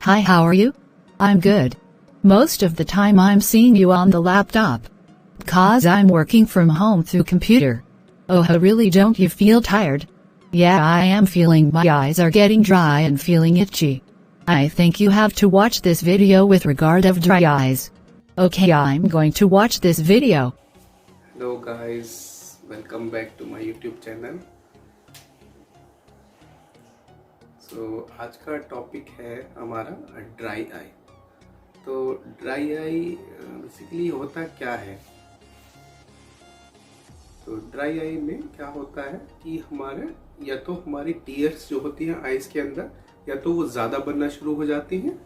Hi, how are you? I'm good. Most of the time I'm seeing you on the laptop. 'Cause I'm working from home through computer. Oh, really don't you feel tired? Yeah, I am feeling my eyes are getting dry and feeling itchy. I think you have to watch this video with regard of dry eyes. Okay, I'm going to watch this video. Hello guys, welcome back to my YouTube channel. आज का topic है हमारा dry eye. तो dry I basically होता क्या है? तो dry eye में क्या होता है कि हमारे या तो हमारी टीयर्स जो होती हैं आईज के अंदर, या तो वो ज़्यादा बनना शुरू हो जाती हैं,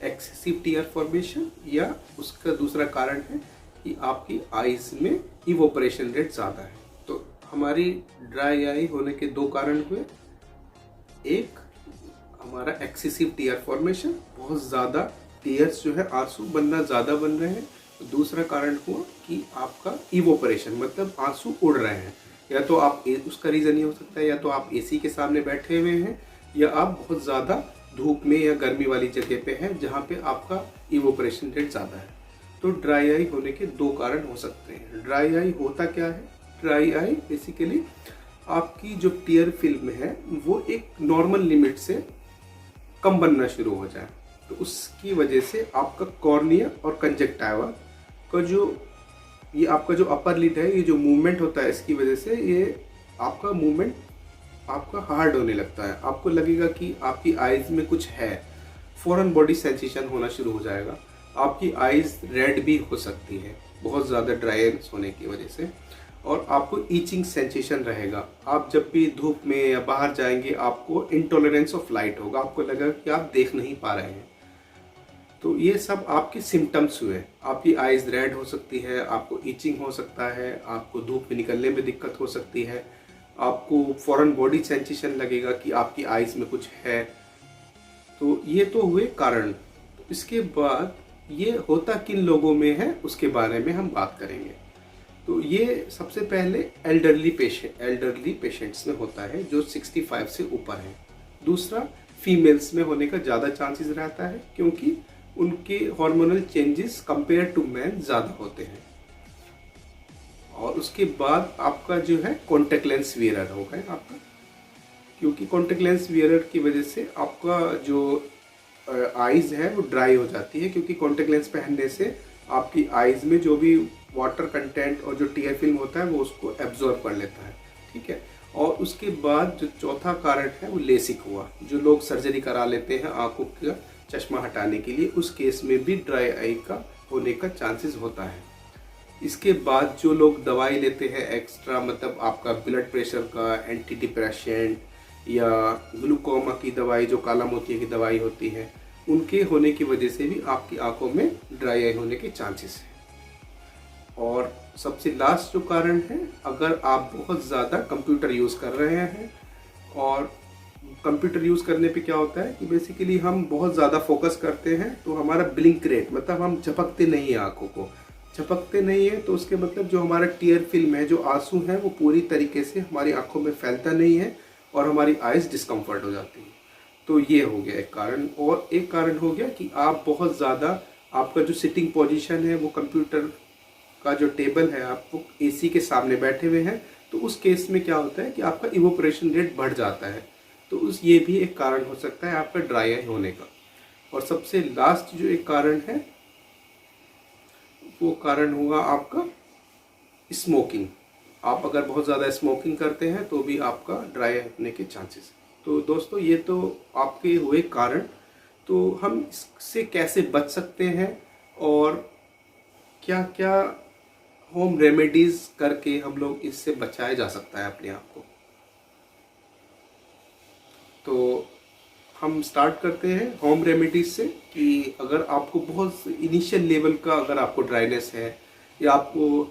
एक्सेसिव टीयर फॉर्मेशन, या उसका दूसरा कारण है कि आपकी आईज में इवोपरेशन रेट ज़्यादा है। तो हमारी ड्राई आई होने के दो कारण हुए। एक हमारा एक्सेसिव टीयर फॉर्मेशन, बहुत ज़्यादा टीयर्स जो है आंसू बनना ज़्यादा बन रहे हैं। दूसरा कारण हुआ कि आपका इवोपरेशन, मतलब आंसू उड़ रहे हैं। या तो आप उसका रीज़न ये हो सकता है, या तो आप एसी के सामने बैठे हुए हैं, या आप बहुत ज़्यादा धूप में या गर्मी वाली जगह पे हैं जहाँ पे आपका इवोपरेशन रेट ज़्यादा है। तो ड्राई आई होने के दो कारण हो सकते हैं। ड्राई आई होता क्या है? ड्राई आई बेसिकली आपकी जो टीयर फिल्म है वो एक नॉर्मल लिमिट से कम बनना शुरू हो जाए, तो उसकी वजह से आपका कॉर्निया और कंजक्टिवा का जो ये आपका जो अपर लिड है, ये जो मूवमेंट होता है, इसकी वजह से ये आपका मूवमेंट आपका हार्ड होने लगता है। आपको लगेगा कि आपकी आईज में कुछ है, फौरन बॉडी सेंसेशन होना शुरू हो जाएगा। आपकी आईज रेड भी हो सकती है बहुत ज़्यादा ड्राइनेस होने की वजह से, और आपको ईचिंग सेंसेशन रहेगा। आप जब भी धूप में या बाहर जाएंगे आपको इंटॉलरेंस ऑफ लाइट होगा, आपको लगेगा कि आप देख नहीं पा रहे हैं। तो ये सब आपके सिम्टम्स हुए। आपकी आईज रेड हो सकती है, आपको ईचिंग हो सकता है, आपको धूप में निकलने में दिक्कत हो सकती है, आपको फौरन बॉडी सेंसेशन लगेगा कि आपकी आईज में कुछ है। तो ये तो हुए कारण। तो इसके बाद ये होता किन लोगों में है उसके बारे में हम बात करेंगे। तो ये सबसे पहले एल्डरली पेशेंट्स में होता है जो 65 से ऊपर है। दूसरा, फीमेल्स में होने का ज़्यादा चांसेस रहता है क्योंकि उनके hormonal changes compare to man ज़्यादा होते हैं। और उसके बाद आपका जो है कॉन्टेक्ट लेंस वियरर होगा आपका, क्योंकि कॉन्टेक्ट लेंस वियरर की वजह से आपका जो आईज है वो ड्राई हो जाती है, क्योंकि कॉन्टेक्ट लेंस पहनने से आपकी आईज में जो भी वाटर कंटेंट और जो टीयर फिल्म होता है वो उसको एब्जॉर्ब कर लेता है। ठीक है। और उसके बाद जो चौथा कारण है वो लेसिक हुआ। जो लोग सर्जरी करा लेते हैं आंखों का चश्मा हटाने के लिए, उस केस में भी ड्राई आई का होने का चांसेस होता है। इसके बाद जो लोग दवाई लेते हैं एक्स्ट्रा, मतलब आपका ब्लड प्रेशर का एंटी डिप्रेसेंट या ग्लूकोमा की दवाई, जो काला मोतिया की दवाई होती है, उनके होने की वजह से भी आपकी आंखों में ड्राई आई होने के चांसेस हैं। और सबसे लास्ट जो कारण है, अगर आप बहुत ज़्यादा कंप्यूटर यूज़ कर रहे हैं, और कंप्यूटर यूज़ करने पे क्या होता है कि बेसिकली हम बहुत ज़्यादा फोकस करते हैं, तो हमारा ब्लिंक रेट, मतलब हम झपकते नहीं हैं, आँखों को झपकते नहीं है, तो उसके मतलब जो हमारा टीयर फिल्म है, जो आंसू है, वो पूरी तरीके से हमारी आँखों में फैलता नहीं है और हमारी आइज़ डिस्कम्फर्ट हो जाती है। तो ये हो गया एक कारण। और एक कारण हो गया कि आप बहुत ज़्यादा, आपका जो सिटिंग पोजीशन है वो कंप्यूटर का जो टेबल है, आप वो एसी के सामने बैठे हुए हैं, तो उस केस में क्या होता है कि आपका इवोपरेशन रेट बढ़ जाता है। तो ये भी एक कारण हो सकता है आपका ड्राई आई होने का। और सबसे लास्ट जो एक कारण है वो कारण हुआ आपका स्मोकिंग। आप अगर बहुत ज़्यादा स्मोकिंग करते हैं तो भी आपका ड्राई आई होने के चांसेस। तो दोस्तों, ये तो आपके हुए कारण। तो हम इससे कैसे बच सकते हैं और क्या क्या होम रेमेडीज करके हम लोग इससे बचाया जा सकता है अपने आप को। तो हम स्टार्ट करते हैं होम रेमेडीज से, कि अगर आपको बहुत इनिशियल लेवल का अगर आपको ड्राइनेस है, या आपको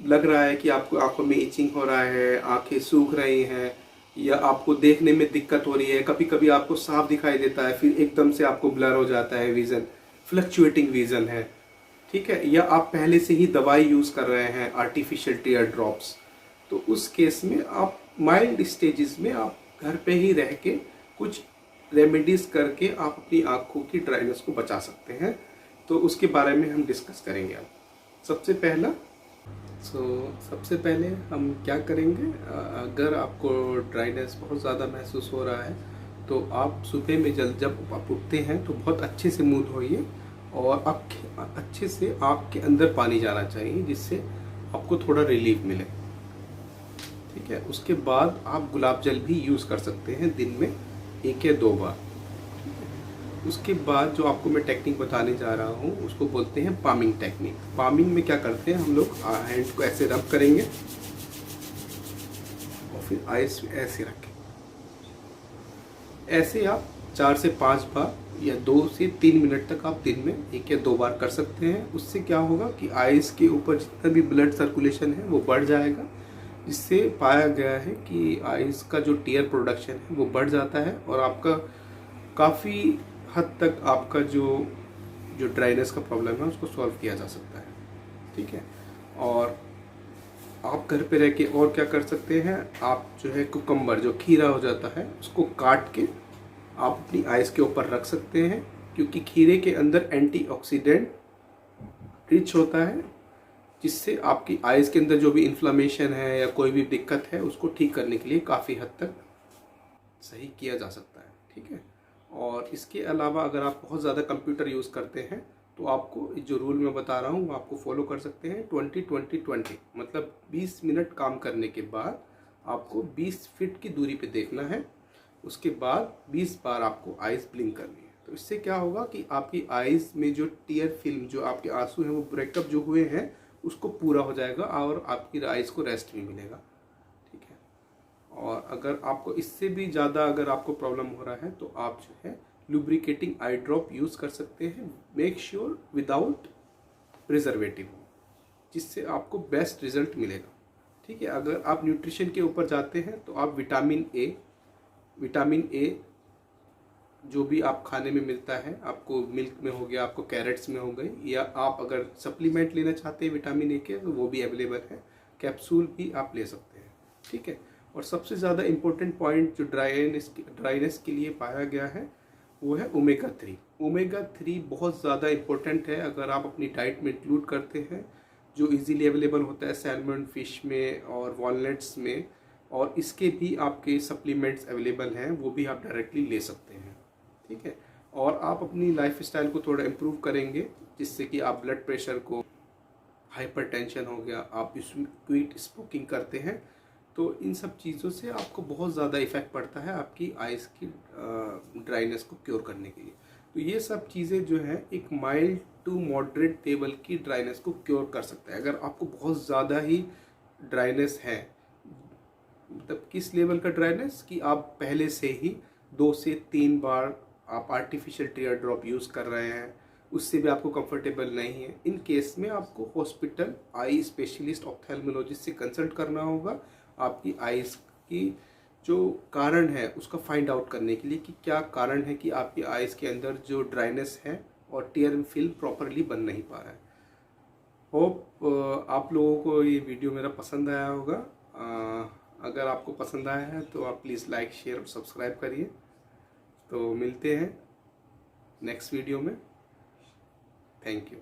लग रहा है कि आपको आंखों में इचिंग हो रहा है, आंखें सूख रही हैं, या आपको देखने में दिक्कत हो रही है, कभी कभी आपको साफ दिखाई देता है फिर एकदम से आपको ब्लर हो जाता है विज़न, फ्लक्चुएटिंग विज़न है, ठीक है, या आप पहले से ही दवाई यूज़ कर रहे हैं आर्टिफिशियल टीयर ड्रॉप्स, तो उस केस में आप माइल्ड स्टेजेस में आप घर पे ही रह के कुछ रेमेडीज करके आप अपनी आंखों की ड्राइनेस को बचा सकते हैं, तो उसके बारे में हम डिस्कस करेंगे अब। सबसे पहले हम क्या करेंगे, अगर आपको ड्राइनेस बहुत ज़्यादा महसूस हो रहा है तो आप सुबह में जब आप उठते हैं तो बहुत अच्छे से मुंह धोइए और अच्छे से आँख के अंदर पानी जाना चाहिए, जिससे आपको थोड़ा रिलीफ मिले। ठीक है, उसके बाद आप गुलाब जल भी यूज़ कर सकते हैं दिन में 1 या 2 बार। उसके बाद जो आपको मैं टेक्निक बताने जा रहा हूँ उसको बोलते हैं पामिंग टेक्निक। पामिंग में क्या करते हैं, हम लोग हैंड को ऐसे रब करेंगे और फिर आइस ऐसे रखें। ऐसे आप 4 से 5 बार या 2 से 3 मिनट तक आप दिन में 1 या 2 बार कर सकते हैं। उससे क्या होगा कि आइस के ऊपर जितना भी ब्लड सर्कुलेशन है वो बढ़ जाएगा, जिससे पाया गया है कि आइस का जो टीयर प्रोडक्शन है वो बढ़ जाता है और आपका काफ़ी हद तक आपका जो ड्राइनेस का प्रॉब्लम है उसको सॉल्व किया जा सकता है। ठीक है, और आप घर पे रह के और क्या कर सकते हैं, आप जो है कुकम्बर जो खीरा हो जाता है उसको काट के आप अपनी आइस के ऊपर रख सकते हैं, क्योंकि खीरे के अंदर एंटीऑक्सीडेंट रिच होता है, जिससे आपकी आइस के अंदर जो भी इन्फ्लामेशन है या कोई भी दिक्कत है उसको ठीक करने के लिए काफ़ी हद तक सही किया जा सकता है। ठीक है, और इसके अलावा अगर आप बहुत ज़्यादा कंप्यूटर यूज़ करते हैं तो आपको जो रूल मैं बता रहा हूँ वो आपको फॉलो कर सकते हैं। 20-20-20 मतलब 20 मिनट काम करने के बाद आपको 20 फीट की दूरी पे देखना है। उसके बाद 20 बार आपको आइस ब्लिंक करनी है। तो इससे क्या होगा कि आपकी आइस में जो टीयर फिल्म, जो आपके आंसू हैं वो ब्रेकअप जो हुए हैं उसको पूरा हो जाएगा और आपकी आइस को रेस्ट भी मिलेगा। ठीक है, और अगर आपको इससे भी ज़्यादा अगर आपको प्रॉब्लम हो रहा है तो आप जो है लुब्रिकेटिंग आई ड्रॉप यूज़ कर सकते हैं। मेक श्योर विदाउट प्रिजर्वेटिव, जिससे आपको बेस्ट रिजल्ट मिलेगा। ठीक है, अगर आप न्यूट्रिशन के ऊपर जाते हैं तो आप विटामिन ए जो भी आप खाने में मिलता है, आपको मिल्क में हो गया, आपको कैरेट्स में हो गई, या आप अगर सप्लीमेंट लेना चाहते हैं विटामिन ए के तो वो भी अवेलेबल है, कैप्सूल भी आप ले सकते हैं। ठीक है, और सबसे ज़्यादा इम्पोर्टेंट पॉइंट जो ड्राइनेस के लिए पाया गया है वो है ओमेगा 3। ओमेगा 3 बहुत ज़्यादा इम्पोर्टेंट है अगर आप अपनी डाइट में इंक्लूड करते हैं, जो इजीली अवेलेबल होता है सैल्मन फिश में और वॉलनट्स में, और इसके भी आपके सप्लीमेंट्स अवेलेबल हैं, वो भी आप डायरेक्टली ले सकते हैं। ठीक है, और आप अपनी लाइफ स्टाइल को थोड़ा इम्प्रूव करेंगे, जिससे कि आप ब्लड प्रेशर को, हाइपरटेंशन हो गया, आप क्विट स्मोकिंग करते हैं, तो इन सब चीज़ों से आपको बहुत ज़्यादा इफ़ेक्ट पड़ता है आपकी आइज़ की ड्राइनेस को क्योर करने के लिए। तो ये सब चीज़ें जो है एक माइल्ड टू मॉडरेट लेवल की ड्राइनेस को क्योर कर सकता है। अगर आपको बहुत ज़्यादा ही ड्राइनेस है, मतलब किस लेवल का ड्राइनेस कि आप पहले से ही 2 से 3 बार आप आर्टिफिशियल टीयर ड्रॉप यूज़ कर रहे हैं, उससे भी आपको कंफर्टेबल नहीं है, इन केस में आपको हॉस्पिटल आई स्पेशलिस्ट ऑप्थेल्मोलॉजिस्ट से कंसल्ट करना होगा, आपकी आइज़ की जो कारण है उसका फाइंड आउट करने के लिए कि क्या कारण है कि आपकी आइज़ के अंदर जो ड्राइनेस है और टीयर फिल्म प्रॉपरली बन नहीं पा रहा है। होप आप लोगों को ये वीडियो मेरा पसंद आया होगा। अगर आपको पसंद आया है तो आप प्लीज़ लाइक, शेयर और सब्सक्राइब करिए। तो मिलते हैं नेक्स्ट वीडियो में। Thank you.